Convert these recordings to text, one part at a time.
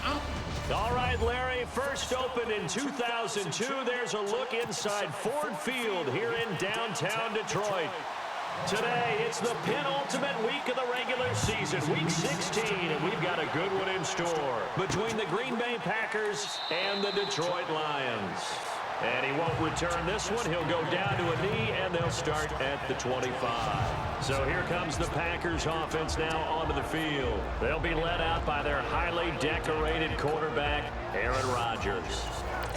All right, Larry, first opened in 2002. There's a look inside Ford Field here in downtown Detroit. Today, it's the penultimate week of the regular season, week 16, and we've got a good one in store between the Green Bay Packers and the Detroit Lions. And he won't return this one. He'll go down to a knee, and they'll start at the 25. So here comes the Packers offense now onto the field. They'll be led out by their highly decorated quarterback, Aaron Rodgers.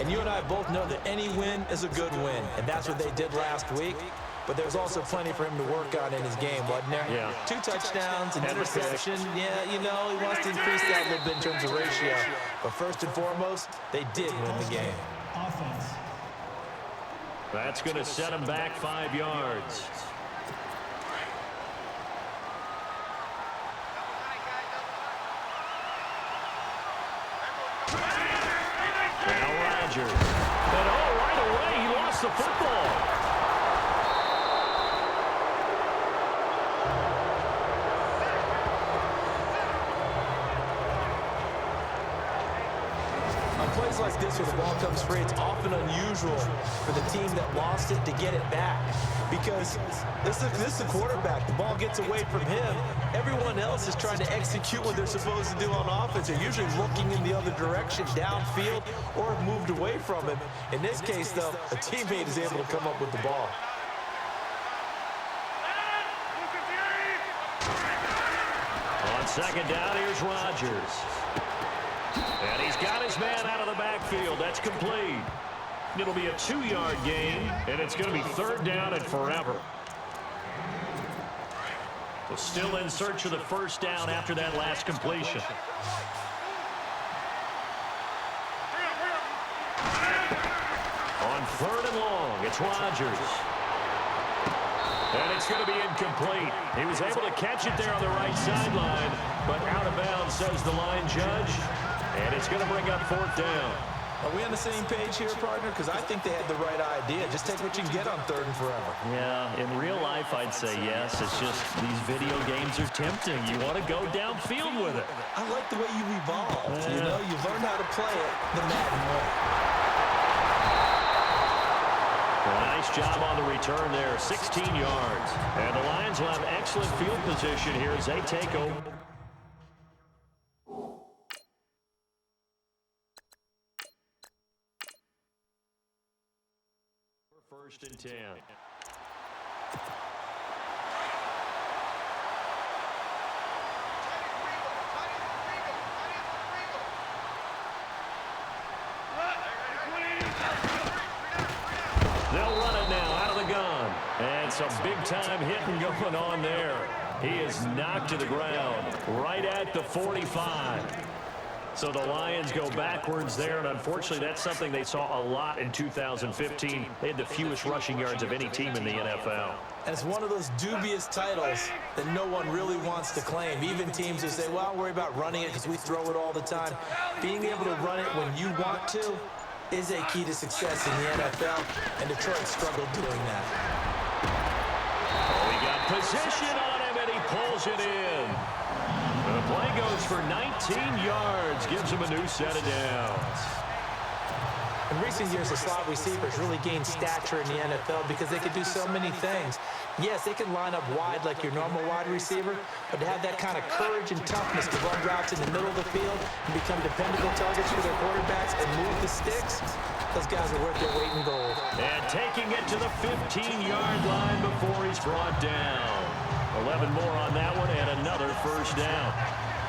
And you and I both know that any win is a good win, and that's what they did last week. But there's also plenty for him to work on in his game, wasn't there? Yeah. 2 touchdowns, an interception. Yeah, you know, he wants to increase that a little bit in terms of ratio. But first and foremost, they did win the game. Offense. That's going to set him back 5 yards. Now Rodgers. And right away, he lost the football. Plays like this where the ball comes free, it's often unusual for the team that lost it to get it back because this is the quarterback. The ball gets away from him. Everyone else is trying to execute what they're supposed to do on offense. They're usually looking in the other direction, downfield, or have moved away from him. In this case, though, a teammate is able to come up with the ball. On second down, here's Rodgers. And he's got his man out of the backfield. That's complete. It'll be a 2-yard gain, and it's going to be 3rd down and forever. So still in search of the first down after that last completion. On 3rd and long, it's Rodgers. And it's going to be incomplete. He was able to catch it there on the right sideline, but out of bounds, says the line judge. And it's going to bring up 4th down. Are we on the same page here, partner? Because I think they had the right idea. Just take what you can get on 3rd and forever. Yeah, in real life, I'd say yes. It's just these video games are tempting. You want to go downfield with it. I like the way you evolved. You know, you've learned how to play it the Madden way. Nice job on the return there, 16 yards. And the Lions will have excellent field position here as they take over. 1st and 10. They'll run it now out of the gun. And some big-time hitting going on there. He is knocked to the ground right at the 45. So the Lions go backwards there, and unfortunately that's something they saw a lot in 2015. They had the fewest rushing yards of any team in the NFL. And it's one of those dubious titles that no one really wants to claim. Even teams who say, well, I'll worry about running it because we throw it all the time. Being able to run it when you want to is a key to success in the NFL, and Detroit struggled doing that. Oh, he got position on him, and he pulls it in. The play goes for 19 yards, gives him a new set of downs. In recent years, the slot receivers really gained stature in the NFL because they could do so many things. Yes, they can line up wide like your normal wide receiver, but to have that kind of courage and toughness to run routes in the middle of the field and become dependable targets for their quarterbacks and move the sticks, those guys are worth their weight in gold. And taking it to the 15-yard line before he's brought down. 11 more on that one and another first down.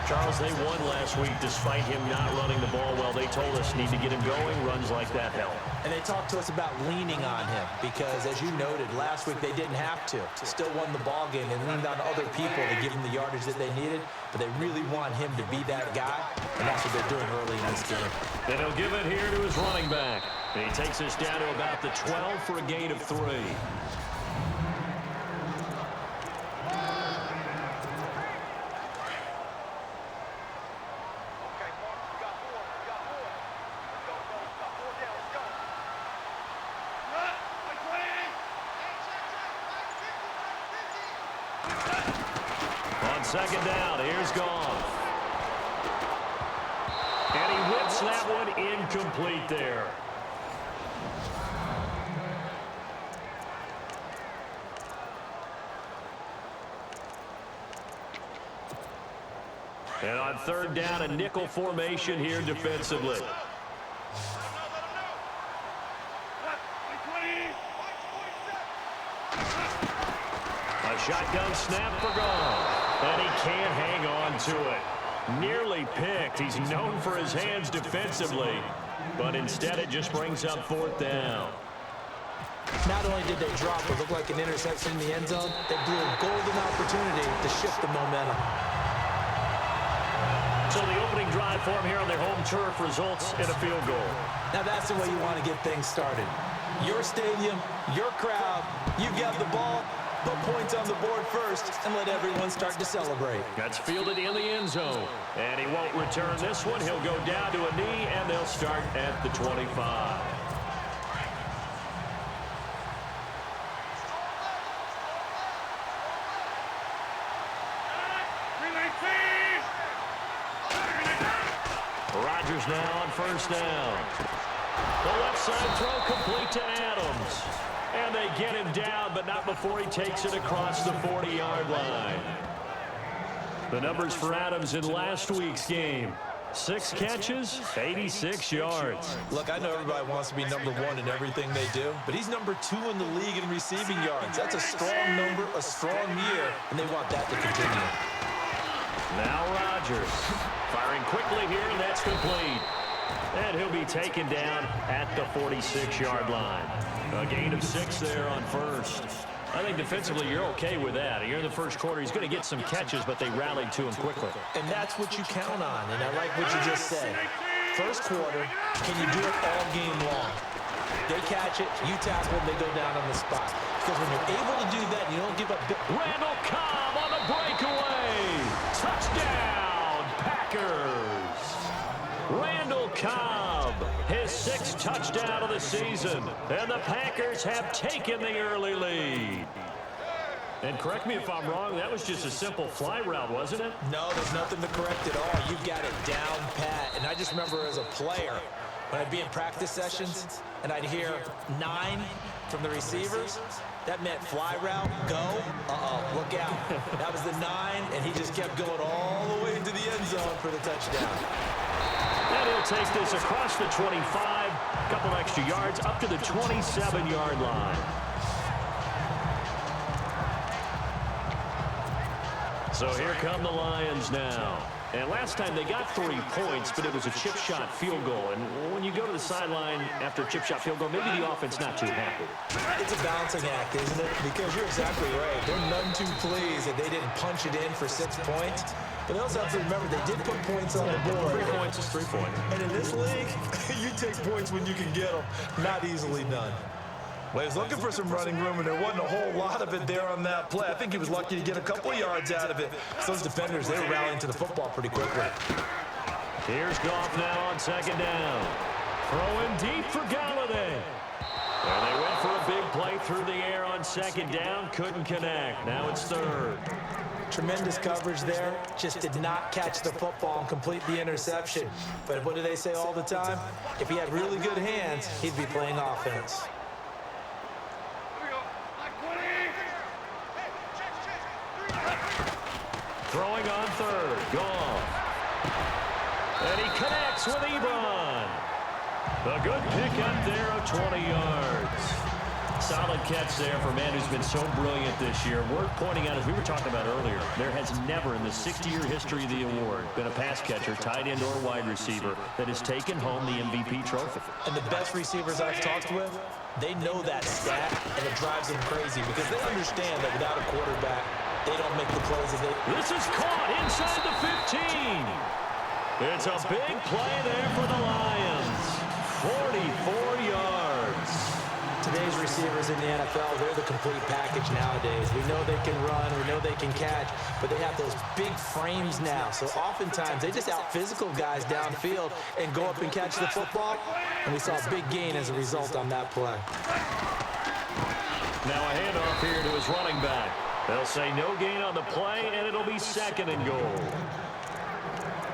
Charles, they won last week despite him not running the ball well. They told us need to get him going. Runs like that help. And they talked to us about leaning on him because, as you noted, last week they didn't have to. Still won the ball game. They leaned on other people to give them the yardage that they needed, but they really want him to be that guy, and that's what they're doing early in this game. Then he'll give it here to his running back. And he takes us down to about the 12 for a gain of 3. On second down, here's Goff. And he pass. That one incomplete there. And on third down, a nickel formation here defensively. A shotgun snap for gone. And he can't hang on to it. Nearly picked. He's known for his hands defensively. But instead it just brings up fourth down. Not only did they drop what looked like an interception in the end zone, they blew a golden opportunity to shift the momentum. So the opening drive for him here on their home turf results in a field goal. Now that's the way you want to get things started. Your stadium, your crowd, you got the ball, put points on the board first, and let everyone start to celebrate. That's fielded in the end zone. And he won't return this one. He'll go down to a knee, and they'll start at the 25. Rodgers now on first down. The left side throw complete to Adams. And they get him down, but not before he takes it across the 40-yard line. The numbers for Adams in last week's game. 6 catches, 86 yards. Look, I know everybody wants to be number one in everything they do, but he's number 2 in the league in receiving yards. That's a strong number, a strong year, and they want that to continue. Now Rodgers firing quickly here, and that's complete. And he'll be taken down at the 46-yard line. A gain of 6 there on first. I think defensively you're okay with that. You're in the first quarter. He's going to get some catches, but they rallied to him quickly. And that's what you count on, and I like what you just said. First quarter, can you do it all game long? They catch it, you tackle, they go down on the spot. Because when you're able to do that, you don't give up. Randall Cobb on the breakaway. Touchdown, Packers. Randall Cobb, his 6th touchdown of the season. And the Packers have taken the early lead. And correct me if I'm wrong, that was just a simple fly route, wasn't it? No, there's nothing to correct at all. You've got it down pat. And I just remember as a player, when I'd be in practice sessions and I'd hear 9 from the receivers, that meant fly route, go, look out. That was the 9, and he just kept going all the way into the end zone for the touchdown. And he'll take this across the 25, a couple extra yards, up to the 27-yard line. So here come the Lions now. And last time they got 3 points, but it was a chip shot field goal. And when you go to the sideline after a chip shot field goal, maybe the offense not too happy. It's a balancing act, isn't it? Because you're exactly right. They're none too pleased that they didn't punch it in for 6 points. But they also have to remember they did put points on the board. 3 points is 3 points. And in this league, you take points when you can get them. Not easily done. Well, he was looking for some running room, and there wasn't a whole lot of it there on that play. I think he was lucky to get a couple of yards out of it. So those defenders, they were rallying to the football pretty quickly. Here's Goff now on second down. Throwing deep for Galladay. And they went for a big play through the air on second down. Couldn't connect. Now it's third. Tremendous coverage there. Just did not catch the football and complete the interception. But what do they say all the time? If he had really good hands, he'd be playing offense. Throwing on third. Goff. And he connects with Ebron. A good pickup there of 20 yards. Solid catch there for a man who's been so brilliant this year. Worth pointing out, as we were talking about earlier, there has never in the 60-year history of the award been a pass catcher, tight end, or wide receiver that has taken home the MVP trophy. And the best receivers I've talked with, they know that stat, and it drives them crazy because they understand that without a quarterback, they don't make the plays that they... This is caught inside the 15. It's a big play there for the Lions. 44 yards. Today's receivers in the NFL, they're the complete package nowadays. We know they can run, we know they can catch, but they have those big frames now. So oftentimes they just out-physical guys downfield and go up and catch the football, and we saw a big gain as a result on that play. Now a handoff here to his running back. They'll say no gain on the play, and it'll be second and goal.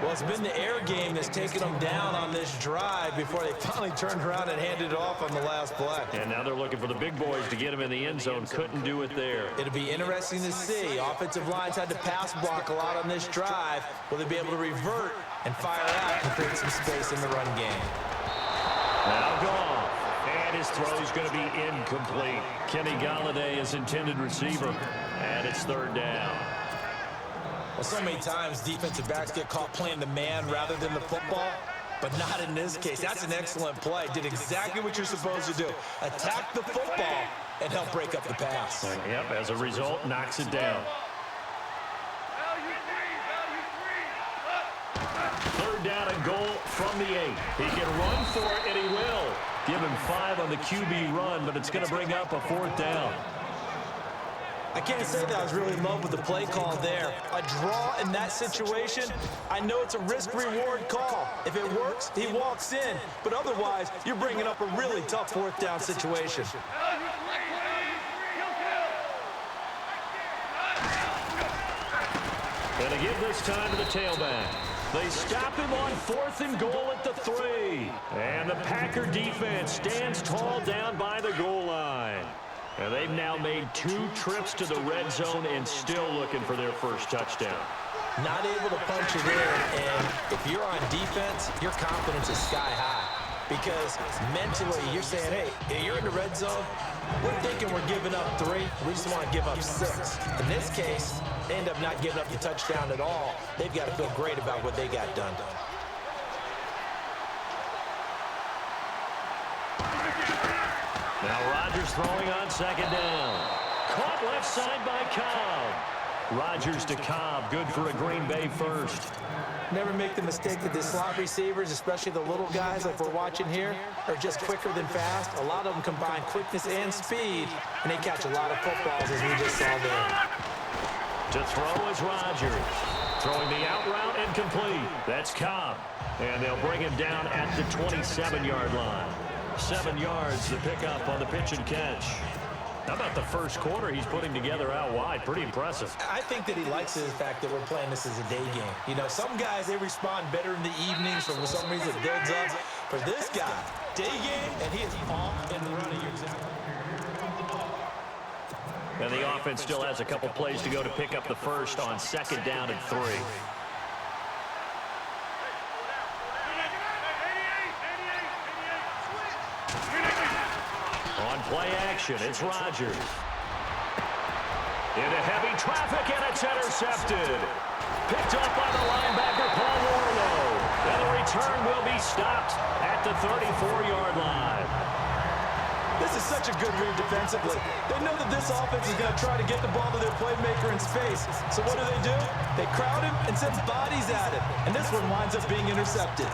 Well, it's been the air game that's taken them down on this drive before they finally turned around and handed it off on the last play. And now they're looking for the big boys to get him in the end zone. Couldn't do it there. It'll be interesting to see. Offensive lines had to pass block a lot on this drive. Will they be able to revert and fire out and create some space in the run game? Now gone. And his throw is going to be incomplete. Kenny Galladay is intended receiver. And it's third down. Well, so many times defensive backs get caught playing the man rather than the football, but not in this case. That's an excellent play. Did exactly what you're supposed to do. Attack the football and help break up the pass. Yep, as a result, knocks it down. Third down and goal from the 8. He can run for it, and he will. Give him 5 on the QB run, but it's going to bring up a fourth down. I can't say that I was really in love with the play call there. A draw in that situation, I know it's a risk-reward call. If it works, he walks in. But otherwise, you're bringing up a really tough fourth down situation. And to give this time to the tailback. They stop him on 4th and goal at the 3. And the Packer defense stands tall down by the goal line. And they've now made 2 trips to the red zone and still looking for their first touchdown. Not able to punch it in, and if you're on defense, your confidence is sky high. Because mentally, you're saying, hey, you're in the red zone. We're thinking we're giving up 3. We just want to give up 6. In this case, they end up not giving up the touchdown at all. They've got to feel great about what they got done. Now Rodgers throwing on 2nd down. Caught left side by Cobb. Rodgers to Cobb, good for a Green Bay first. Never make the mistake that the slot receivers, especially the little guys like we're watching here, are just quicker than fast. A lot of them combine quickness and speed, and they catch a lot of footballs, as we just saw there. To throw is Rodgers. Throwing the out route and complete. That's Cobb. And they'll bring him down at the 27-yard line. 7 yards to pick up on the pitch and catch. How about the first quarter he's putting together out wide? Pretty impressive. I think that he likes the fact that we're playing this as a day game. You know, some guys, they respond better in the evenings, for some reason it builds up. For this guy, day game, and he is off and running. And the offense still has a couple plays to go to pick up the first on 2nd down and 3. On play action, it's Rodgers. Into heavy traffic, and it's intercepted. Picked up by the linebacker, Paul Warlow. And the return will be stopped at the 34-yard line. This is such a good read defensively. They know that this offense is going to try to get the ball to their playmaker in space. So what do? They crowd him and send bodies at him. And this one winds up being intercepted.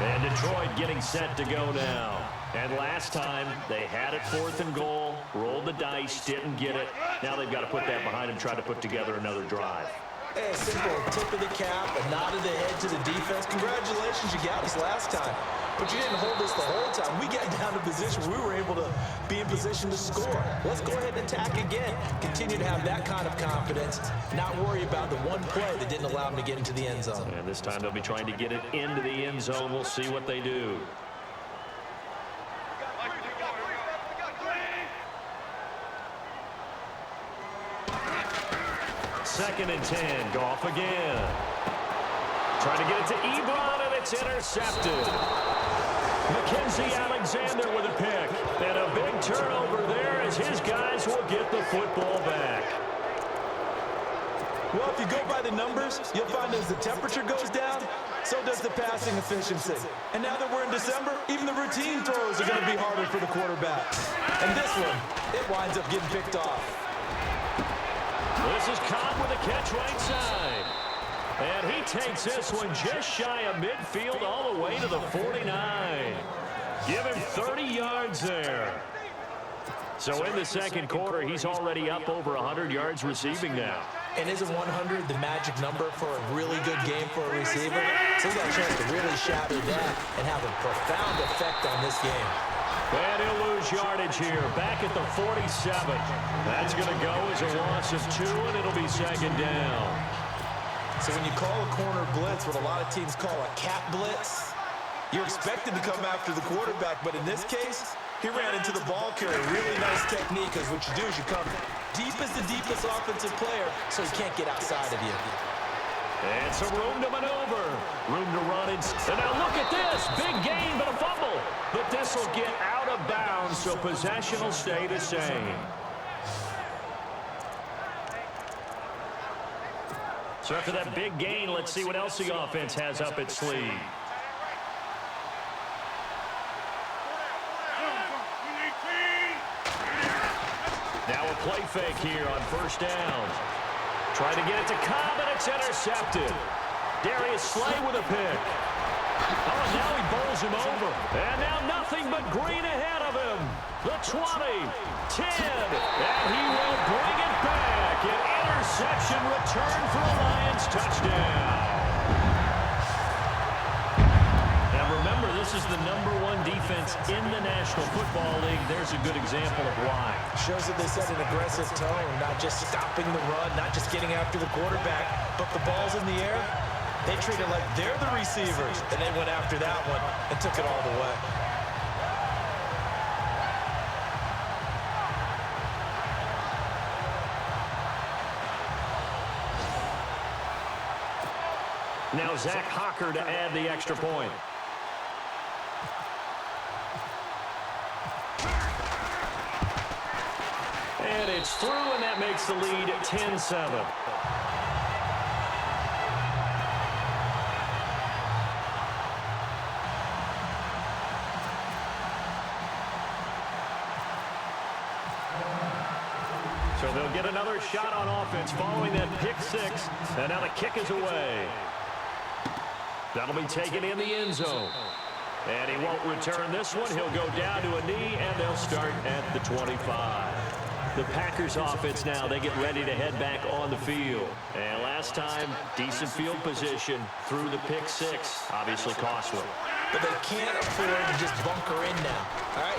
And Detroit getting set to go now. And last time, they had it 4th and goal, rolled the dice, didn't get it. Now they've got to put that behind them, try to put together another drive. Hey, a simple tip of the cap, a nod of the head to the defense. Congratulations, you got us last time. But you didn't hold us the whole time. We got down to position where we were able to be in position to score. Let's go ahead and attack again. Continue to have that kind of confidence. Not worry about the one play that didn't allow them to get into the end zone. And this time they'll be trying to get it into the end zone. We'll see what they do. Second and 10. Goff again. Trying to get it to Ebron, and it's intercepted. Mackenzie Alexander with a pick. And a big turnover there as his guys will get the football back. Well, if you go by the numbers, you'll find as the temperature goes down, so does the passing efficiency. And now that we're in December, even the routine throws are going to be harder for the quarterback. And this one, it winds up getting picked off. This is Cobb with a catch right side. And he takes this one just shy of midfield all the way to the 49. Give him 30 yards there. So in the second quarter, he's already up over 100 yards receiving now. And isn't 100 the magic number for a really good game for a receiver? So he's got a chance to really shatter that and have a profound effect on this game. And he'll lose yardage here, back at the 47. That's going to go as a loss of 2, and it'll be second down. So when you call a corner blitz, what a lot of teams call a cat blitz, you're expected to come after the quarterback, but in this case, he ran into the ball carrier. Really nice technique, because what you do is you come deep as the deepest offensive player, so he can't get outside of you. And some room to maneuver, room to run. And now look at this, big gain, but a fumble. But this will get out of bounds, so possession will stay the same. So after that big gain, let's see what else the offense has up its sleeve. Now a play fake here on first down. Trying to get it to Cobb, and it's intercepted. Darius Slay with a pick. Oh, and now he bowls him over. And now nothing but green ahead of him. The 20, 10, and he will bring it back. An interception return for a Lions touchdown. Now remember, this is the #1 defense in the National Football League. There's a good example of why. Shows that they set an aggressive tone, not just stopping the run, not just getting after the quarterback, but the ball's in the air. They treat it like they're the receivers, and they went after that one and took it all the way. Now Zach Hocker to add the extra point. And it's through, and that makes the lead 10-7. So they'll get another shot on offense following that pick six. And now the kick is away. That'll be taken in the end zone. And he won't return this one. He'll go down to a knee, and they'll start at the 25. The Packers offense now, they get ready to head back on the field. And last time, decent field position through the pick six. Obviously costly. But they can't afford to just bunker in now. All right,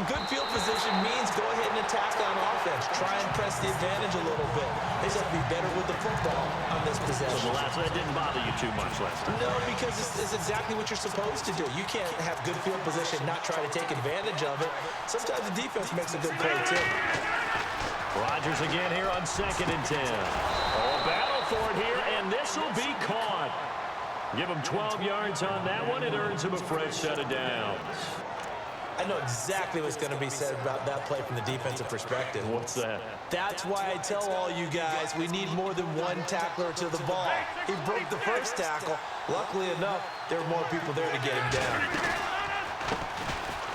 good field position means go ahead and attack on offense. Try and press the advantage a little bit. They just have to be better with the football on this possession. So that didn't bother you too much last time? No, because it's exactly what you're supposed to do. You can't have good field position, not try to take advantage of it. Sometimes the defense makes a good play, too. Rodgers again here on 2nd and 10. Oh, battle for it here, and this will be caught. Give him 12 yards on that one. It earns him a fresh set of downs. I know exactly what's going to be said about that play from the defensive perspective. What's that? That's why I tell all you guys we need more than one tackler to the ball. He broke the first tackle. Luckily enough, there were more people there to get him down.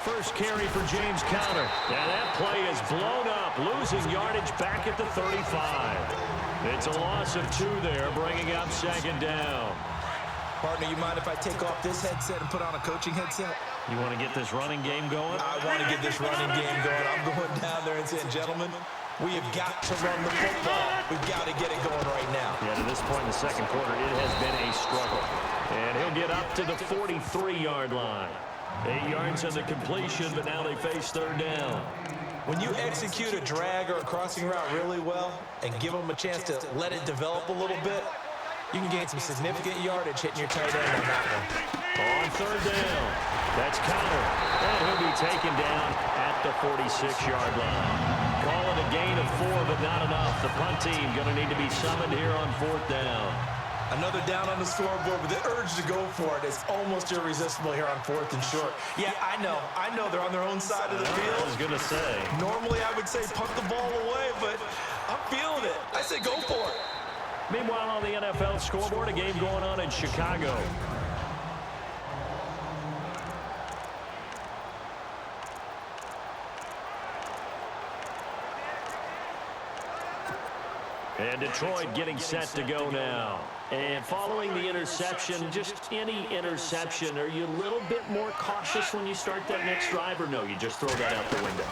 First carry for James Conner. And that play is blown up, losing yardage back at the 35. It's a loss of 2 there, bringing up 2nd down. Partner, you mind if I take off this headset and put on a coaching headset? You want to get this running game going? I want to get this running game going. I'm going down there and saying, gentlemen, we have got to run the football. We've got to get it going right now. Yeah, to this point in the second quarter, it has been a struggle. And he'll get up to the 43-yard line. 8 yards on the completion, but now they face 3rd down. When you execute a drag or a crossing route really well and give them a chance to let it develop a little bit, you can gain some significant yardage hitting your tight end on that one. On 3rd down, that's Conner. And he'll be taken down at the 46-yard line. Call it a gain of 4, but not enough. The punt team going to need to be summoned here on 4th down. Another down on the scoreboard, but the urge to go for it is almost irresistible here on 4th and short. Yeah, I know they're on their own side of the field. I was going to say. Normally I would say punt the ball away, but I'm feeling it. I say go for it. Meanwhile, on the NFL scoreboard, a game going on in Chicago. And Detroit getting set to go now. And following the interception, just any interception, are you a little bit more cautious when you start that next drive, or no, you just throw that out the window?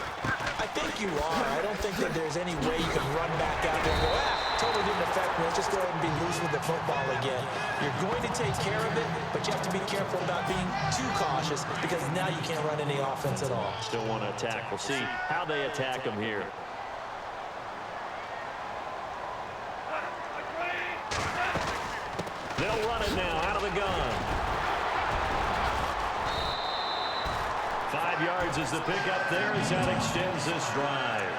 I think you are. I don't think that there's any way you can run back out there and go, totally didn't affect me. don't just go ahead and be loose with the football again. You're going to take care of it, but you have to be careful about being too cautious because now you can't run any offense at all. Still want to attack. We'll see how they attack them here. They'll run it now out of the gun. 5 yards is the pickup there as that extends this drive.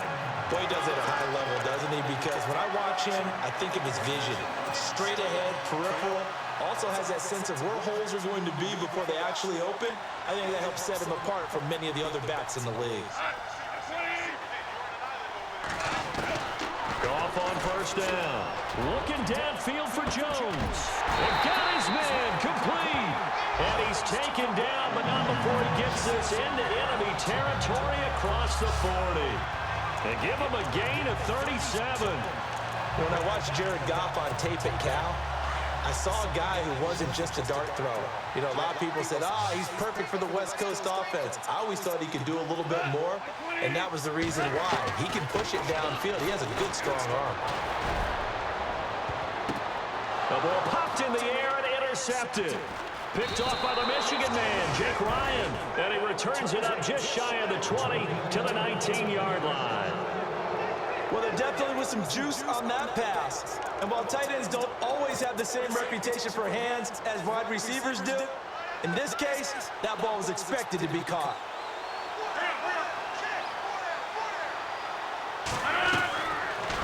Boy, he does it at a high level, doesn't he? Because when I watch him, I think of his vision. Straight ahead, peripheral. Also has that sense of where holes are going to be before they actually open. I think that helps set him apart from many of the other backs in the league. Goff on first down. Looking downfield for Jones. They've got his man complete. And he's taken down, but not before he gets this into enemy territory across the 40. They give him a gain of 37. When I watched Jared Goff on tape at Cal, I saw a guy who wasn't just a dart thrower. You know, a lot of people said, he's perfect for the West Coast offense. I always thought he could do a little bit more, and that was the reason why. He can push it downfield. He has a good, strong arm. The ball popped in the air and intercepted. Picked off by the Michigan man, Jake Ryan. And he returns it up just shy of the 20 to the 19-yard line. Well, there definitely was some juice on that pass. And while tight ends don't always have the same reputation for hands as wide receivers do, in this case, that ball was expected to be caught.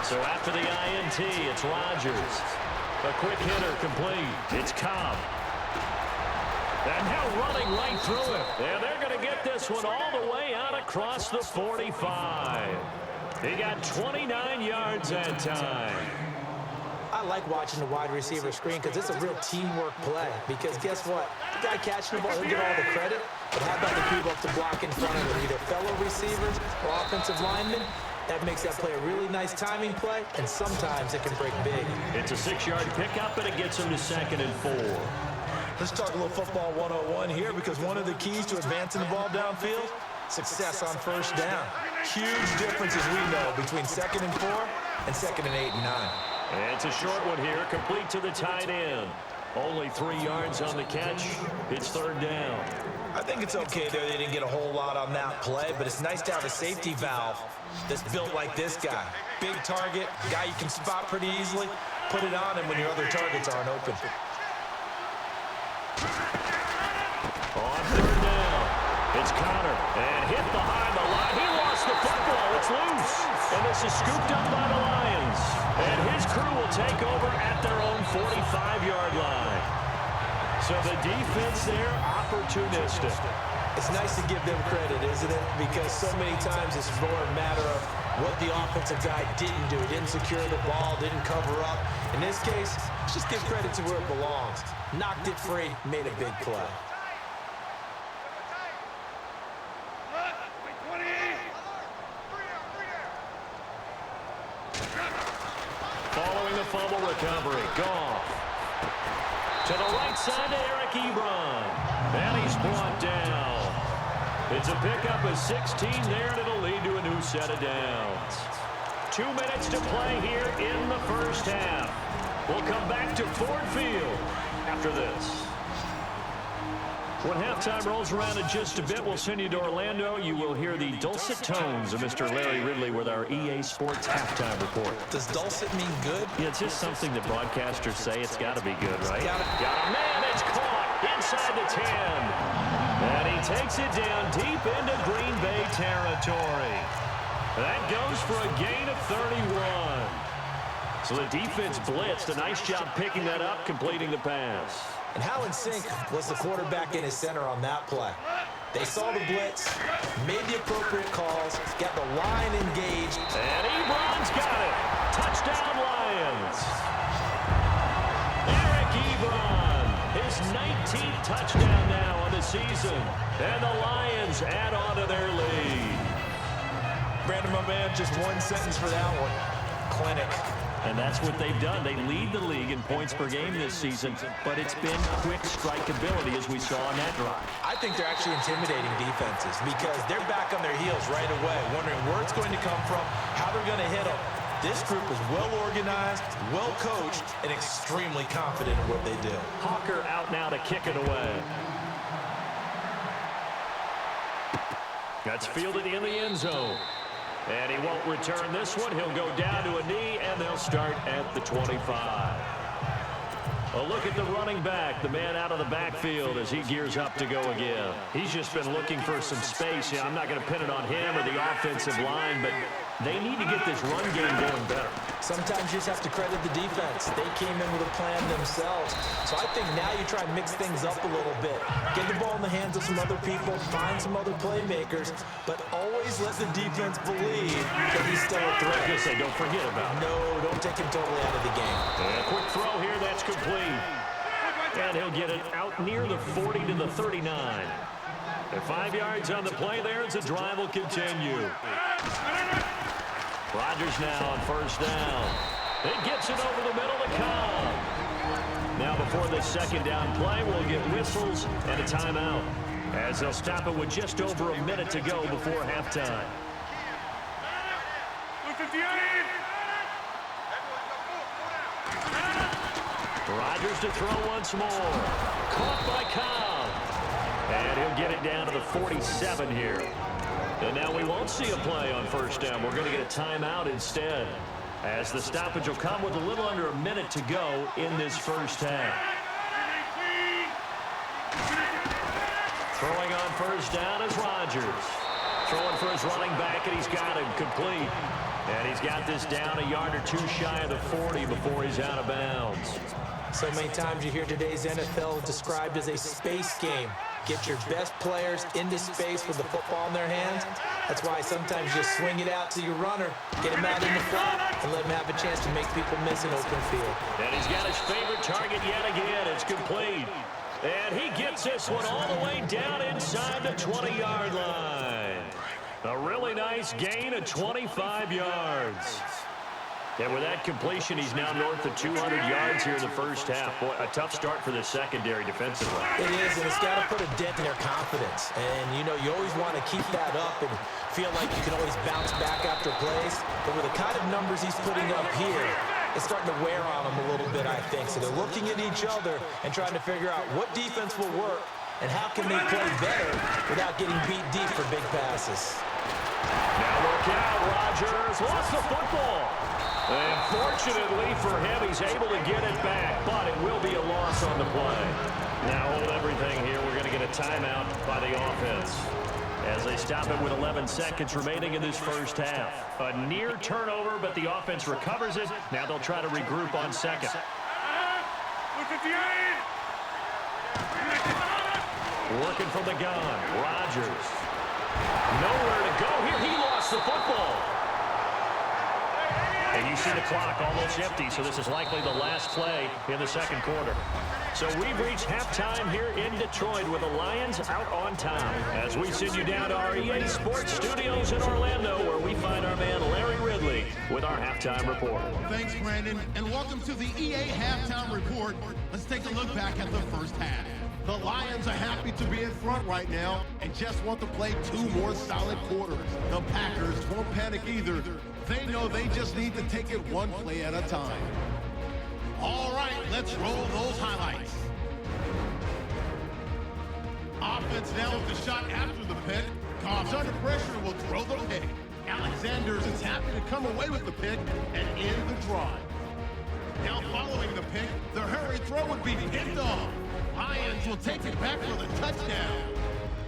So after the INT, it's Rodgers. A quick hitter complete. It's Cobb. And now running right through it. And they're going to get this one all the way out across the 45. He got 29 yards that time. I like watching the wide receiver screen because it's a real teamwork play. Because guess what? The guy catching the ball, he'll get all the credit. But how about the people up to block in front of him? Either fellow receivers or offensive linemen. That makes that play a really nice timing play, and sometimes it can break big. It's a 6-yard pickup, and it gets him to 2nd and 4. Let's talk a little football 101 here because one of the keys to advancing the ball downfield, success on first down. Huge difference, as we know, between 2nd and 4 and 2nd and 8 and 9. And it's a short one here, complete to the tight end. Only 3 yards on the catch. It's 3rd down. I think it's okay there. They didn't get a whole lot on that play, but it's nice to have a safety valve that's built like this guy. Big target, guy you can spot pretty easily. Put it on him when your other targets aren't open. On 3rd down, it's Connor, and hit behind the line. He lost the football. It's loose, and this is scooped up by the Lions. And his crew will take over at their own 45-yard line. So the defense there, opportunistic. It's nice to give them credit, isn't it? Because so many times it's more a matter of what the offensive guy didn't do. Didn't secure the ball, didn't cover up. In this case, let's just give credit to where it belongs. Knocked it free, made a big play. Following the fumble recovery, Goff. To the right side to Eric Ebron. And he's brought down. It's a pickup of 16 there, and it'll lead to a new set of downs. 2 minutes to play here in the first half. We'll come back to Ford Field after this. When halftime rolls around in just a bit, we'll send you to Orlando. You will hear the dulcet tones of Mr. Larry Ridley with our EA Sports halftime report. Does dulcet mean good? Yeah, it's just something that broadcasters say. It's got to be good, right? Got a man. It's caught inside the 10. And he takes it down deep into Green Bay territory. That goes for a gain of 31. So the defense blitzed. A nice job picking that up, completing the pass. And how in sync was the quarterback in his center on that play? They saw the blitz, made the appropriate calls, got the line engaged. And Ebron's got it. Touchdown, Lions. Eric Ebron, his 19th touchdown now on the season. And the Lions add on to their lead. Brandon, my man, just one sentence for that one. Clinic. And that's what they've done. They lead the league in points per game this season, but it's been quick strike ability as we saw on that drive. I think they're actually intimidating defenses because they're back on their heels right away, wondering where it's going to come from, how they're going to hit them. This group is well-organized, well-coached, and extremely confident in what they do. Hawker out now to kick it away. That's fielded in the end zone. And he won't return this one. He'll go down to a knee, and they'll start at the 25. A look at the running back, the man out of the backfield as he gears up to go again. He's just been looking for some space. I'm not going to pin it on him or the offensive line, but they need to get this run game going better. Sometimes you just have to credit the defense. They came in with a plan themselves. So I think now you try and mix things up a little bit. Get the ball in the hands of some other people, find some other playmakers, but always let the defense believe that he's still a threat. I say don't forget about it. No, don't take him totally out of the game. And a quick throw here, that's complete. And he'll get it out near the 40 to the 39. And 5 yards on the play there as the drive will continue. Rodgers now on first down. It gets it over the middle to Cobb. Now before this second down play, we'll get whistles and a timeout, as they'll stop it with just over a minute to go before halftime. Rodgers to throw once more. Caught by Cobb. And he'll get it down to the 47 here. And now we won't see a play on first down. We're going to get a timeout instead, as the stoppage will come with a little under a minute to go in this first half. Throwing on first down is Rodgers. Throwing for his running back, and he's got him complete. And he's got this down a yard or two shy of the 40 before he's out of bounds. So many times you hear today's NFL described as a space game. Get your best players into space with the football in their hands. That's why sometimes you just swing it out to your runner, get him out in the flat, and let him have a chance to make people miss an open field. And he's got his favorite target yet again. It's complete. And he gets this one all the way down inside the 20-yard line. A really nice gain of 25 yards. And with that completion, he's now north of 200 yards here in the first half. Boy, a tough start for the secondary defensively. It is, and it's got to put a dent in their confidence. And, you know, you always want to keep that up and feel like you can always bounce back after plays. But with the kind of numbers he's putting up here, it's starting to wear on them a little bit, I think. So they're looking at each other and trying to figure out what defense will work and how can they play better without getting beat deep for big passes. Now look out, Rodgers lost the football. And fortunately for him, he's able to get it back, but it will be a loss on the play. Now hold everything here. We're going to get a timeout by the offense, as they stop it with 11 seconds remaining in this first half. A near turnover, but the offense recovers it. Now they'll try to regroup on second. Working from the gun, Rodgers. Nowhere to go here. He lost the football. And you see the clock almost empty, so this is likely the last play in the second quarter. So we've reached halftime here in Detroit with the Lions out on top, as we send you down to our EA Sports Studios in Orlando, where we find our man Larry Ridley with our halftime report. Thanks, Brandon, and welcome to the EA Halftime Report. Let's take a look back at the first half. The Lions are happy to be in front right now and just want to play 2 more solid quarters. The Packers won't panic either. They know they just need to take it 1 play at a time. All right, let's roll those highlights. Offense now with the shot after the pick. Cobb's under pressure and will throw the pick. Alexander's is happy to come away with the pick and end the drive. Now following the pick, the hurry throw would be picked off. Lions will take it back for the touchdown.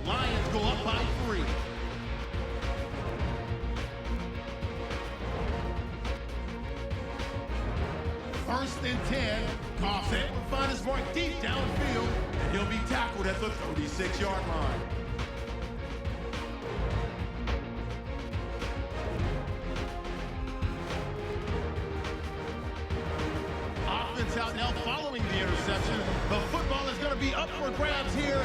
Lions go up by 3. First and 10. Coffin will find his mark deep downfield, and he'll be tackled at the 36-yard line. Offense out now following the interception. The football is going to be up for grabs here.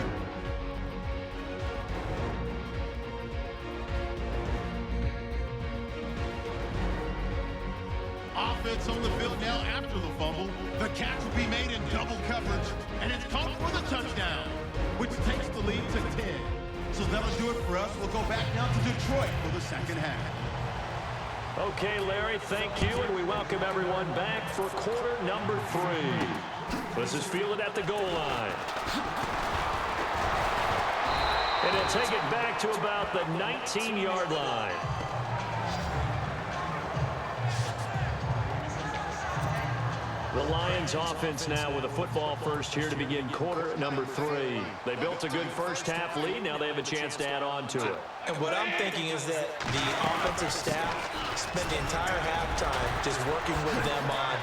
Offense on the field now after the fumble. The catch will be made in double coverage, and it's caught for the touchdown, which takes the lead to 10. So that'll do it for us. We'll go back now to Detroit for the second half. Okay, Larry, thank you, and we welcome everyone back for quarter number 3. This is fielded at the goal line. And he'll take it back to about the 19-yard line. The Lions offense now with a football first here to begin quarter number 3. They built a good first half lead. Now they have a chance to add on to it. And what I'm thinking is that the offensive staff spent the entire halftime just working with them on,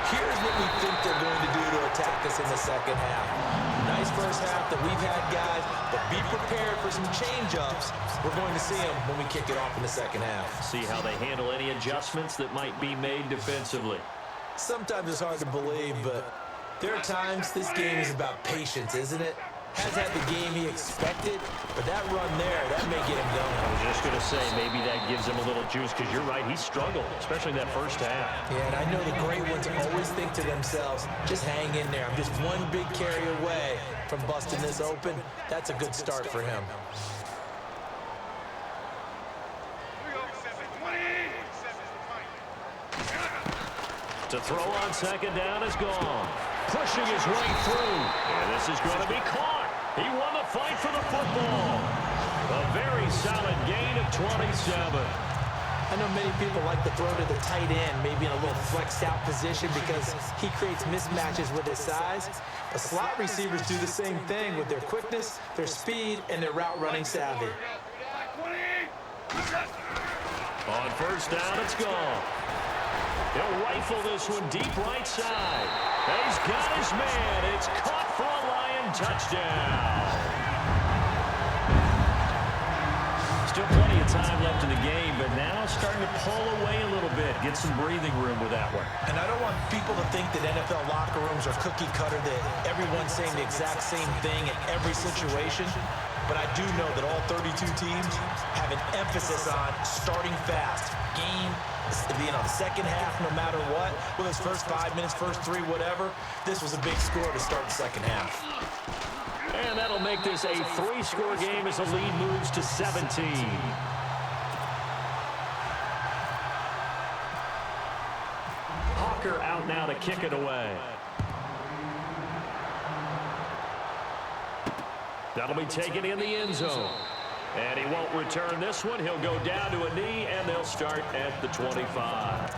here's what we think they're going to do to attack us in the second half. Nice first half that we've had, guys, but be prepared for some change-ups. We're going to see them when we kick it off in the second half. See how they handle any adjustments that might be made defensively. Sometimes it's hard to believe, but there are times this game is about patience, isn't it? Has had the game he expected, but that run there, that may get him going. I was just going to say, maybe that gives him a little juice, because you're right, he struggled, especially in that first half. Yeah, and I know the great ones always think to themselves, just hang in there. I'm just one big carry away from busting this open. That's a good start for him. To throw on second down is gone. Pushing his way through. And this is going to be caught. He won the fight for the football. A very solid gain of 27. I know many people like to throw to the tight end, maybe in a little flexed out position because he creates mismatches with his size. But slot receivers do the same thing with their quickness, their speed, and their route running savvy. On first down, it's gone. He'll rifle this one deep right side. And he's got his man. It's caught for a Lion touchdown. Still plenty of time left in the game, but now starting to pull away a little bit. Get some breathing room with that one. And I don't want people to think that NFL locker rooms are cookie cutter, that everyone's saying the exact same thing in every situation. But I do know that all 32 teams have an emphasis on starting fast. Game being on the second half no matter what. Whether it's first 5 minutes, first 3, whatever. This was a big score to start the second half. And that'll make this a 3-score game as the lead moves to 17. Hawker out now to kick it away. That'll be taken in the end zone. And he won't return this one. He'll go down to a knee, and they'll start at the 25.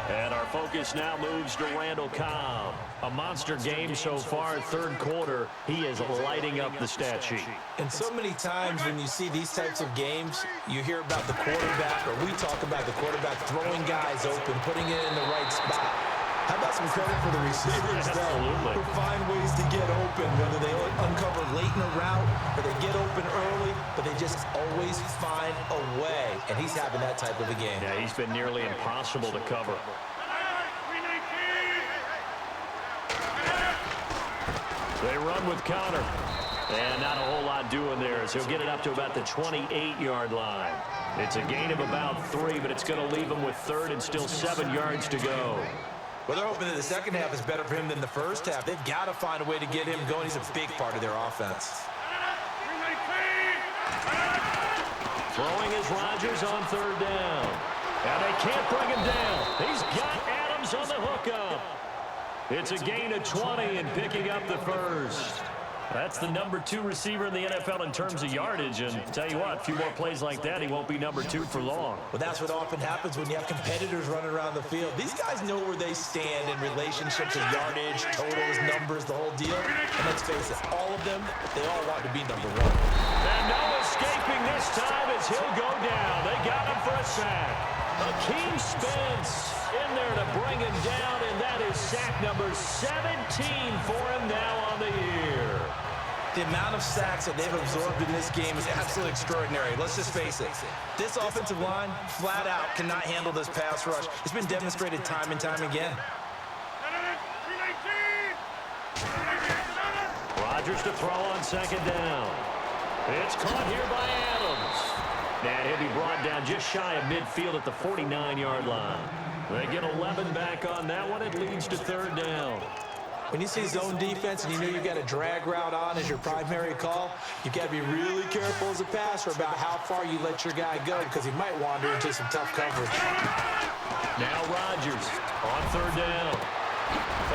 And our focus now moves to Randall Cobb. A monster game so far, third quarter. He is lighting up the stat sheet. And so many times when you see these types of games, you hear about the quarterback, or we talk about the quarterback throwing guys open, putting it in the right spot. How about some credit for the receivers, though, who find ways to get open, whether they uncover late in a route or they get open early, but they just always find a way. And he's having that type of a game. Yeah, he's been nearly impossible to cover. They run with counter. And not a whole lot doing there as he'll get it up to about the 28-yard line. It's a gain of about 3, but it's going to leave him with third and still 7 yards to go. Well, they're hoping that the second half is better for him than the first half. They've got to find a way to get him going. He's a big part of their offense. Throwing is Rodgers on third down. And they can't bring him down. He's got Adams on the hookup. It's a gain of 20 and picking up the first. That's the number 2 receiver in the NFL in terms of yardage. And tell you what, a few more plays like that, he won't be number 2 for long. Well, that's what often happens when you have competitors running around the field. These guys know where they stand in relationship to yardage, totals, numbers, the whole deal. And let's face it, all of them, they all want to be number 1. And no escaping this time as he'll go down. They got him for a sack. Akeem Spence in there to bring him down, and that is sack number 17 for him now on the year. The amount of sacks that they've absorbed in this game is absolutely extraordinary. Let's just face it. This offensive line, flat out, cannot handle this pass rush. It's been demonstrated time and time again. Rodgers to throw on second down. It's caught here by Adams. And he'll be brought down just shy of midfield at the 49-yard line. They get 11 back on that one. It leads to third down. When you see zone defense and you know you've got a drag route on as your primary call, you've got to be really careful as a passer about how far you let your guy go because he might wander into some tough coverage. Now Rodgers on third down.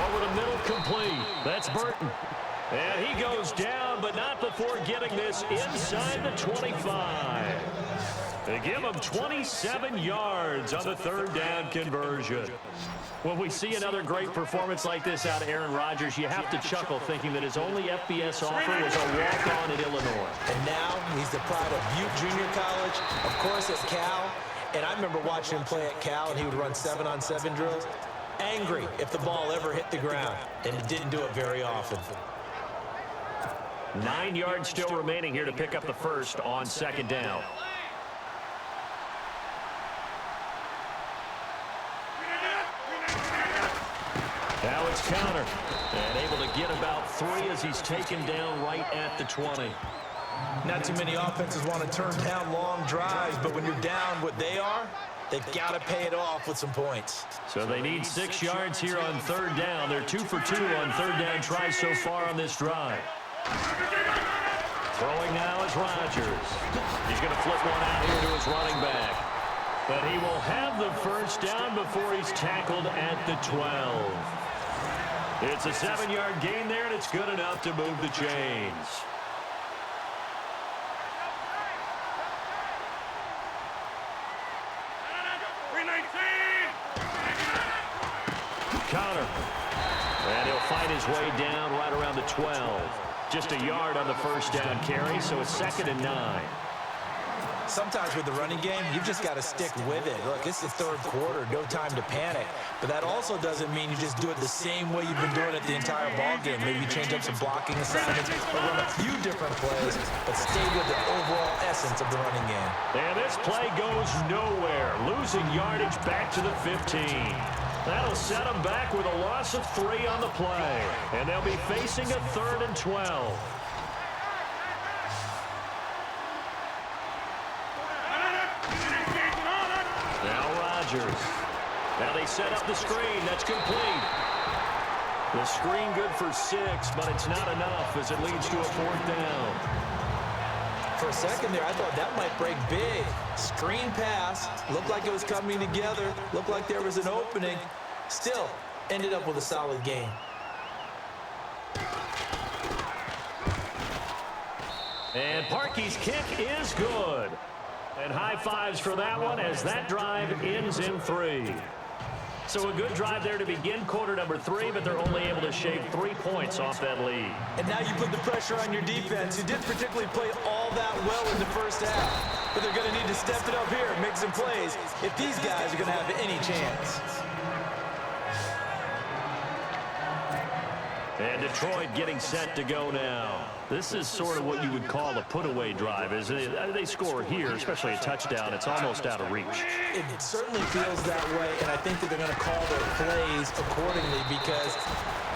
Over the middle, complete. That's Burton. And he goes down, but not before getting this inside the 25. They give him 27 yards on the third down conversion. When we see another great performance like this out of Aaron Rodgers, you have to chuckle thinking that his only FBS offer was a walk-on at Illinois. And now he's the pride of Butte Junior College, of course at Cal. And I remember watching him play at Cal, and he would run 7-on-7 drills. Angry if the ball ever hit the ground, and he didn't do it very often. 9 yards still remaining here to pick up the first on second down. Now it's counter. And able to get about 3 as he's taken down right at the 20. Not too many offenses want to turn down long drives, but when you're down what they are, they've got to pay it off with some points. So they need 6 yards here on third down. They're 2 for 2 on third down tries so far on this drive. Throwing now is Rodgers. He's going to flip one out here to his running back. But he will have the first down before he's tackled at the 12. It's a 7-yard gain there, and it's good enough to move the chains. Counter. And he'll fight his way down right around the 12. Just a yard on the first down carry, so it's 2nd and 9. Sometimes with the running game, you've just got to stick with it. Look, it's the third quarter, no time to panic. But that also doesn't mean you just do it the same way you've been doing it the entire ball game. Maybe change up some blocking assignments or run a few different plays, but stay with the overall essence of the running game. And this play goes nowhere, losing yardage back to the 15. That'll set them back with a loss of 3 on the play. And they'll be facing a 3rd and 12. Now Rodgers. Now they set up the screen. That's complete. The screen good for 6, but it's not enough as it leads to a 4th down. For a second there, I thought that might break big. Screen pass. Looked like it was coming together. Looked like there was an opening. Still, ended up with a solid game. And Parkey's kick is good. And high fives for that one as that drive ends in 3. So a good drive there to begin quarter number 3, but they're only able to shave 3 points off that lead. And now you put the pressure on your defense, who didn't particularly play all that well in the first half. But they're going to need to step it up here and make some plays if these guys are going to have any chance. And Detroit getting set to go now. This is sort of what you would call a put-away drive. As they score here, especially a touchdown, it's almost out of reach. It certainly feels that way, and I think that they're going to call their plays accordingly because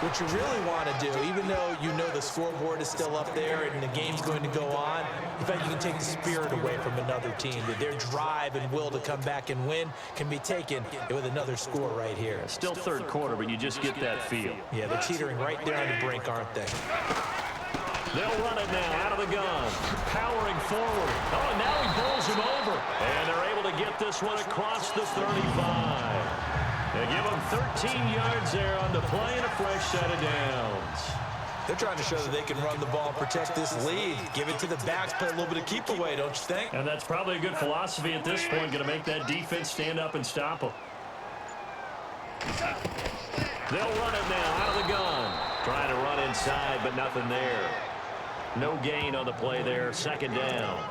what you really want to do, even though you know the scoreboard is still up there and the game's going to go on, in fact, you can take the spirit away from another team. That their drive and will to come back and win can be taken with another score right here. Still third quarter, but you just get that feel. Yeah, they're teetering right there on the brink, aren't they? They'll run it now out of the gun. Powering forward. Oh, and now he bowls him over. And they're able to get this one across the 35. They give him 13 yards there on the play and a fresh set of downs. They're trying to show that they can run the ball, protect this lead, give it to the backs, play a little bit of keep away, don't you think? And that's probably a good philosophy at this point, going to make that defense stand up and stop them. They'll run it now out of the gun. Trying to run inside, but nothing there. No gain on the play there, 2nd down.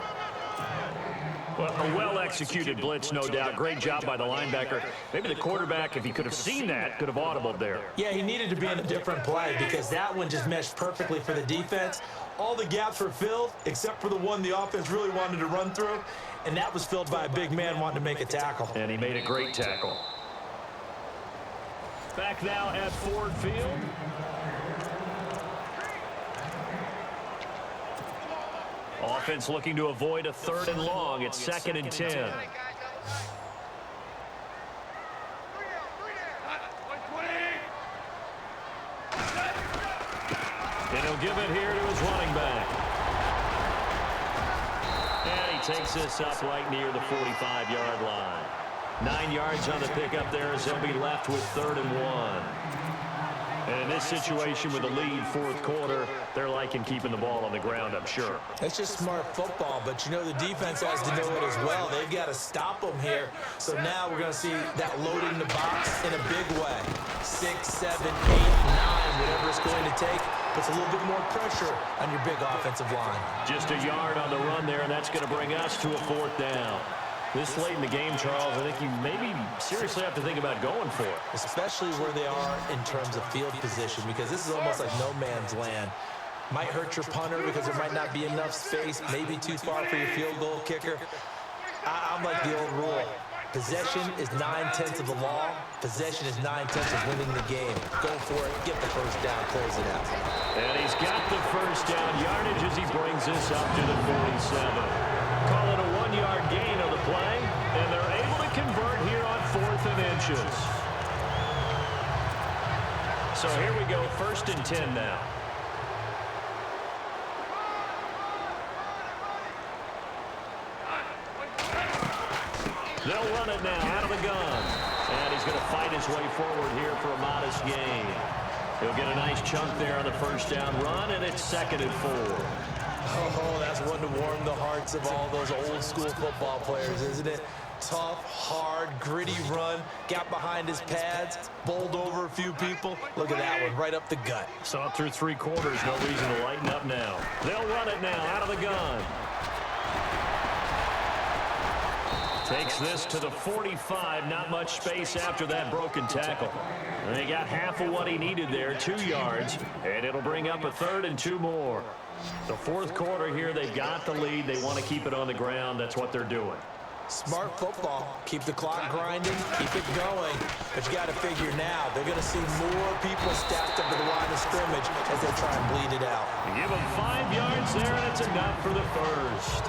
Well, a well-executed blitz, no doubt. Great job by the linebacker. Maybe the quarterback, if he could have seen that, could have audibled there. Yeah, he needed to be in a different play because that one just meshed perfectly for the defense. All the gaps were filled except for the one the offense really wanted to run through, and that was filled by a big man wanting to make a tackle. And he made a great tackle. Back now at Ford Field. Offense looking to avoid a 3rd and long. It's 2nd and 10. And he'll give it here to his running back. And he takes this up right near the 45-yard line. 9 yards on the pickup there as they'll be left with 3rd and 1. And in this situation with a lead, 4th quarter, they're liking keeping the ball on the ground, I'm sure. It's just smart football, but you know the defense has to know it as well. They've got to stop them here. So now we're going to see that loading the box in a big way. 6, 7, 8, 9, whatever it's going to take. Puts a little bit more pressure on your big offensive line. Just a yard on the run there, and that's going to bring us to a 4th down. This late in the game, Charles, I think you maybe seriously have to think about going for it. Especially where they are in terms of field position, because this is almost like no man's land. Might hurt your punter because there might not be enough space, maybe too far for your field goal kicker. I'm like the old rule. Possession is 9/10 of the law. Possession is 9/10 of winning the game. Go for it, get the first down, close it out. And he's got the first down yardage as he brings this up to the 47. Call it a 1-yard gain on the play, and they're able to convert here on 4th and inches. So here we go, 1st and 10 now. They'll run it now out of the gun. And he's going to fight his way forward here for a modest gain. He'll get a nice chunk there on the first down run, and it's 2nd and 4. Oh, that's one to warm the hearts of all those old school football players, isn't it? Tough, hard, gritty run, got behind his pads, bowled over a few people. Look at that one, right up the gut. Saw it through 3 quarters, no reason to lighten up now. They'll run it now out of the gun. Takes this to the 45, not much space after that broken tackle. And he got half of what he needed there, 2 yards, and it'll bring up a 3rd and 2 more. The 4th quarter here, they've got the lead. They want to keep it on the ground. That's what they're doing. Smart football. Keep the clock grinding, keep it going. But you got to figure now, they're going to see more people stacked up to the line of scrimmage as they try and bleed it out. You give him 5 yards there, and it's enough for the first.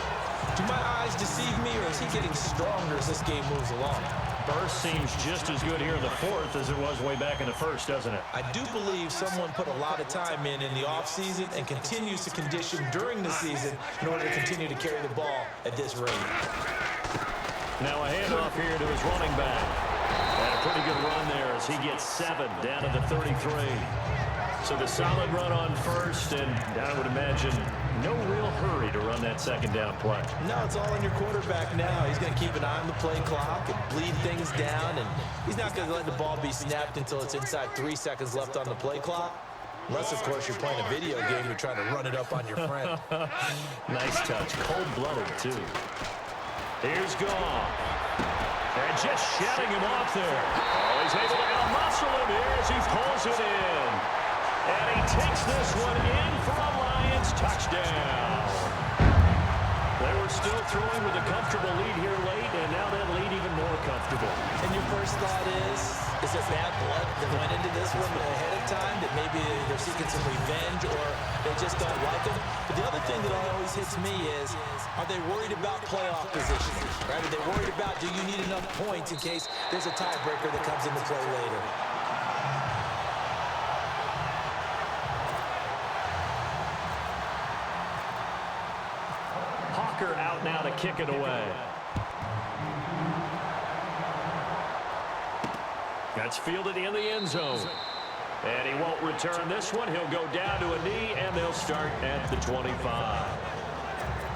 Do my eyes deceive me, or is he getting stronger as this game moves along? Burst seems just as good here in the 4th as it was way back in the 1st, doesn't it? I do believe someone put a lot of time in the offseason and continues to condition during the season in order to continue to carry the ball at this rate. Now a handoff here to his running back. And a pretty good run there as he gets 7 down to the 33. So the solid run on first, and I would imagine no real hurry to run that 2nd down play. No, it's all on your quarterback now. He's going to keep an eye on the play clock and bleed things down, and he's not going to let the ball be snapped until it's inside 3 seconds left on the play clock. Unless, of course, you're playing a video game, you're trying to run it up on your friend. Nice touch. Cold-blooded, too. Here's Goff. And just shutting him off there. Oh, he's able to out-muscle him here as he pulls it in. And he takes this one in for a Lions touchdown. They were still throwing with a comfortable lead here late, and now that lead even more comfortable. And your first thought is it bad blood that went into this one ahead of time, that maybe they're seeking some revenge or they just don't like him? But the other thing that always hits me is, are they worried about playoff position? Right? Are they worried about, do you need enough points in case there's a tiebreaker that comes into play later? Out now to kick it away. That's fielded in the end zone. And he won't return this one. He'll go down to a knee, and they'll start at the 25.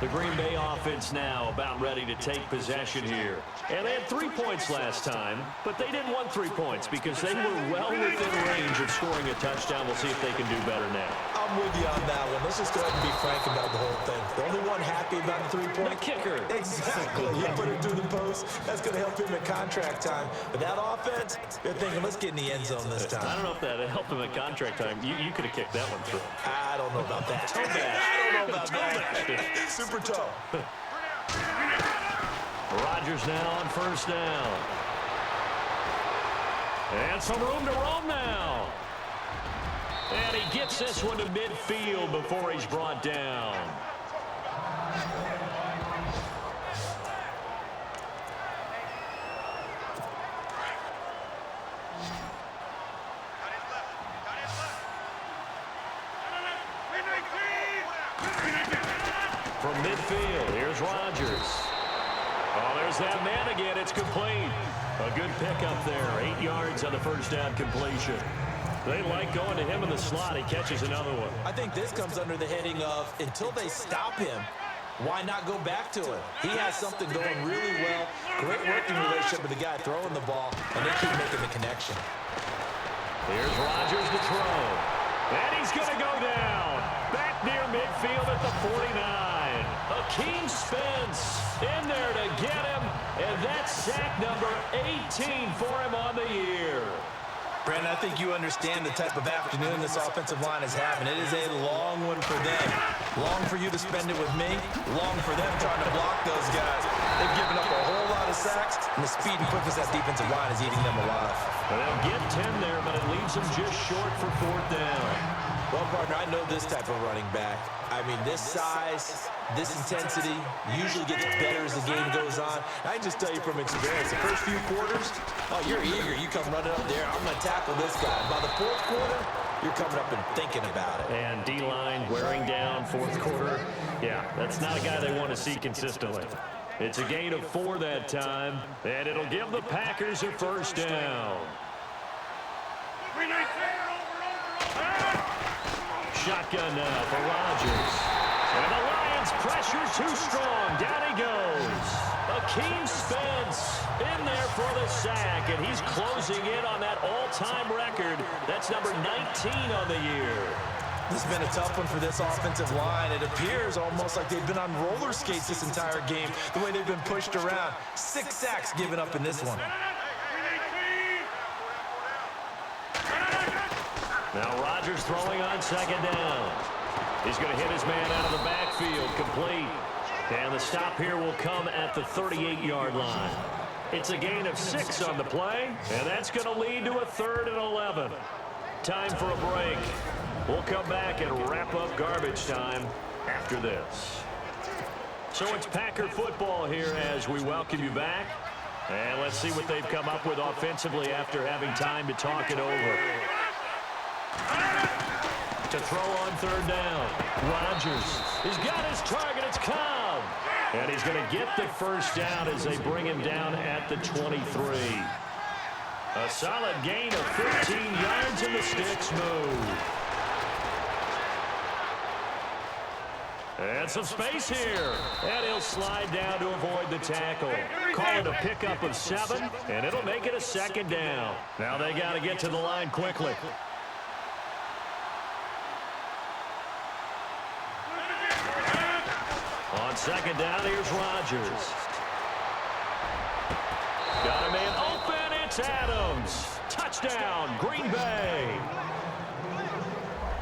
The Green Bay offense now about ready to take possession here. And they had 3 points last time, but they didn't want 3 points because they were well within range of scoring a touchdown. We'll see if they can do better now. I'm with you on that one. Let's just go ahead and be frank about the whole thing. The only one happy about the 3-point? The kicker. Exactly. He put it through the post. That's going to help him at contract time. But that offense, they're thinking, let's get in the end zone this time. I don't know if that helped him at contract time. You could have kicked that one through. I don't know about that. Toe bash. I don't know about that. Super toe. Rodgers now on first down. And some room to roam now. And he gets this one to midfield before he's brought down. midfield. Here's Rodgers. Oh, there's that man again. It's complete. A good pickup there. 8 yards on the first down completion. They like going to him in the slot. He catches another one. I think this comes under the heading of until they stop him, why not go back to him? He has something going really well. Great working relationship with the guy throwing the ball, and they keep making the connection. Here's Rodgers to throw. And he's going to go down. Back near midfield at the 49. Akeem Spence in there to get him. And that's sack number 18 for him on the year. Brandon, I think you understand the type of afternoon this offensive line is having. It is a long one for them. Long for you to spend it with me. Long for them trying to block those guys. They've given up a whole lot of sacks, and the speed and quickness of that defensive line is eating them alive. They'll get 10 there, but it leaves them just short for 4th down. Well, partner, I know this type of running back. I mean, this size, this intensity usually gets better as the game goes on. I can just tell you from experience, the first few quarters, oh, you're eager. You come running up there. I'm going to tackle this guy. By the 4th quarter, you're coming up and thinking about it. And D-line wearing down 4th quarter. Yeah, that's not a guy they want to see consistently. It's a gain of 4 that time, and it'll give the Packers a first down. Shotgun now for Rodgers. And the Lions pressure too strong. Down he goes. Akeem Spence in there for the sack, and he's closing in on that all-time record. That's number 19 on the year. This has been a tough one for this offensive line. It appears almost like they've been on roller skates this entire game, the way they've been pushed around. 6 sacks given up in this one. Now Rodgers throwing on 2nd down. He's going to hit his man out of the backfield, complete. And the stop here will come at the 38-yard line. It's a gain of 6 on the play, and that's going to lead to a 3rd and 11. Time for a break. We'll come back and wrap up garbage time after this. So it's Packer football here as we welcome you back. And let's see what they've come up with offensively after having time to talk it over. To throw on 3rd down. Rodgers. He's got his target. It's Cobb. And he's going to get the first down as they bring him down at the 23. A solid gain of 15 yards, and the sticks move. And some space here. And he'll slide down to avoid the tackle. Call it a pickup of 7, and it'll make it a 2nd down. Now they got to get to the line quickly. On 2nd down, here's Rodgers. Got a man open. It's Adams. Touchdown, Green Bay.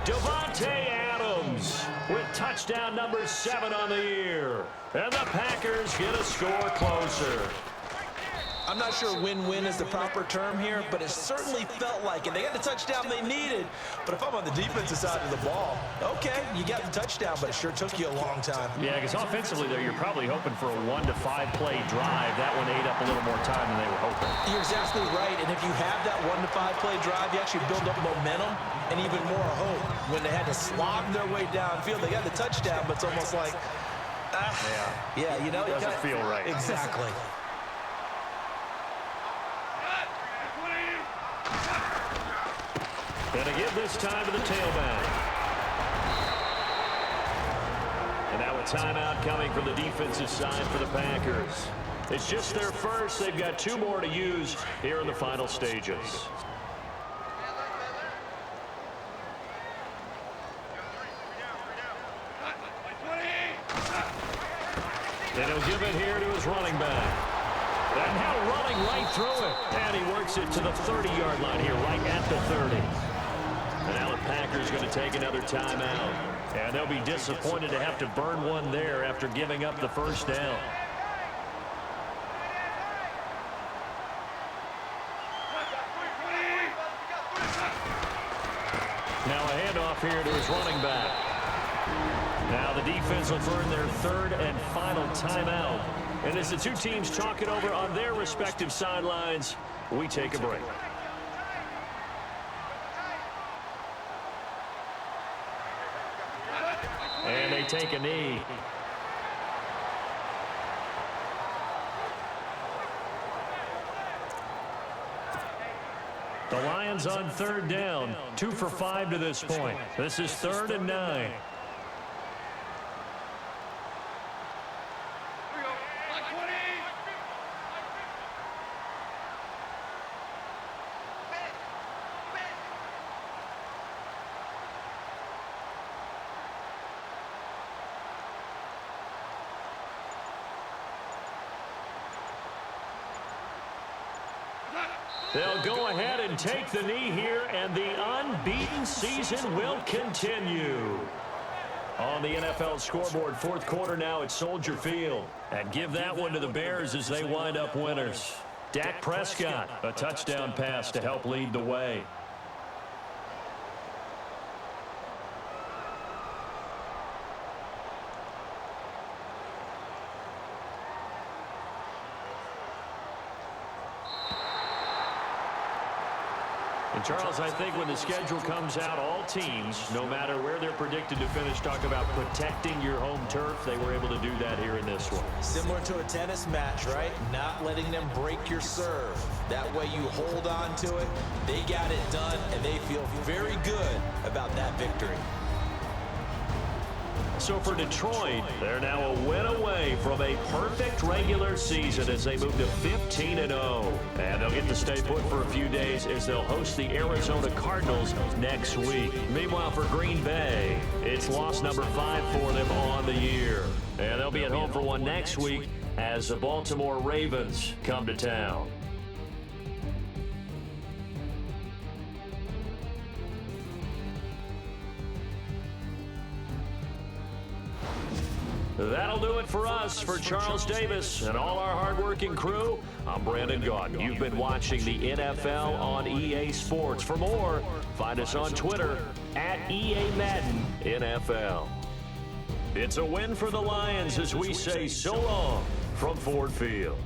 Devontae Adams with touchdown number 7 on the year. And the Packers get a score closer. I'm not sure win-win is the proper term here, but it certainly felt like it. They got the touchdown they needed, but if I'm on the defensive side of the ball, okay, you got the touchdown, but it sure took you a long time. Yeah, because offensively there, you're probably hoping for a 1 to 5 play drive. That one ate up a little more time than they were hoping. You're exactly right, and if you have that 1 to 5 play drive, you actually build up momentum and even more hope. When they had to slog their way downfield, they got the touchdown, but it's almost like, yeah, you know, it doesn't feel right. Exactly. Going to give this time to the tailback. And now a timeout coming from the defensive side for the Packers. It's just their first. They've got 2 more to use here in the final stages. And he'll give it here to his running back. And now running right through it. And he works it to the 30-yard line here, right at the 30. And now the Packers going to take another timeout. And they'll be disappointed to have to burn one there after giving up the first down. Now a handoff here to his running back. Now the defense will burn their 3rd and final timeout. And as the 2 teams talk it over on their respective sidelines, we take a break. And they take a knee. The Lions on third down, 2 for 5 to this point. This is 3rd and 9. They'll go ahead and take the knee here, and the unbeaten season will continue. On the NFL scoreboard, 4th quarter now at Soldier Field. And give that one to the Bears as they wind up winners. Dak Prescott, a touchdown pass to help lead the way. And Charles, I think when the schedule comes out, all teams, no matter where they're predicted to finish, talk about protecting your home turf. They were able to do that here in this one. Similar to a tennis match, right? Not letting them break your serve. That way you hold on to it. They got it done, and they feel very good about that victory. So for Detroit, they're now a win away from a perfect regular season as they move to 15-0. And they'll get to stay put for a few days as they'll host the Arizona Cardinals next week. Meanwhile, for Green Bay, it's loss number 5 for them on the year. And they'll be at home for one next week as the Baltimore Ravens come to town. That'll do it for us. For Charles Davis and all our hardworking crew, I'm Brandon Gaudin. You've been watching the NFL on EA Sports. For more, find us on Twitter at EA Madden NFL. It's a win for the Lions as we say so long from Ford Field.